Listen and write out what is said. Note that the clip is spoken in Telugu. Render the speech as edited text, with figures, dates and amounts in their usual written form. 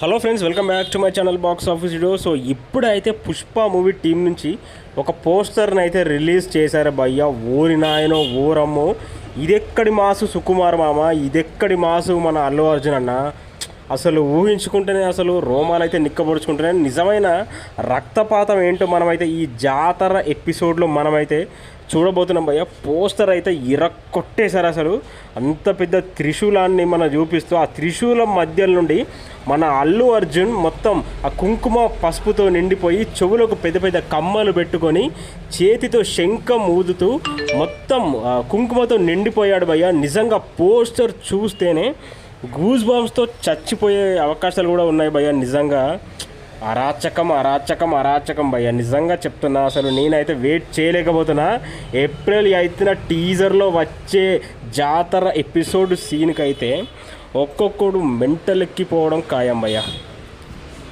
Hello friends, welcome back to my channel box office video. So ఇప్పుడైతే పుష్ప మూవీ టీం నుంచి ఒక పోస్టర్ని అయితే రిలీజ్ చేశారు భయ్య. ఓరి నాయనో ఓరమ్మో, ఇదెక్కడి మాసు సుకుమార్ మామ, ఇదెక్కడి మాసు మన అల్లు అర్జున్ అన్న. అసలు ఊహించుకుంటేనే అసలు రోమాలు అయితే నిక్కబొడుచుకుంటేనే నిజమైన రక్తపాతం ఏంటో మనమైతే ఈ జాతర ఎపిసోడ్లో మనమైతే చూడబోతున్నాం భయ్య. పోస్టర్ అయితే ఇరక్కొట్టేశారు. అసలు అంత పెద్ద త్రిశూలాన్ని మనం చూపిస్తూ ఆ త్రిశూలం మధ్య నుండి మన అల్లు అర్జున్ మొత్తం ఆ కుంకుమ పసుపుతో నిండిపోయి చెవులకు పెద్ద పెద్ద కమ్మలు పెట్టుకొని చేతితో శంఖం ఊదుతూ మొత్తం కుంకుమతో నిండిపోయాడు భయ్య. నిజంగా పోస్టర్ చూస్తేనే గూస్ బాంబ్స్తో చచ్చిపోయే అవకాశాలు కూడా ఉన్నాయి భయ్య. నిజంగా అరాచకం అరాచకం అరాచకం భయ్య, నిజంగా చెప్తున్నా. అసలు నేనైతే వెయిట్ చేయలేకపోతున్నా. ఏప్రిల్ 8న టీజర్లో వచ్చే జాతర ఎపిసోడ్ సీన్కి అయితే ఒక్కొక్కడు మెంటల్ ఎక్కిపోవడం ఖాయం భయ్య.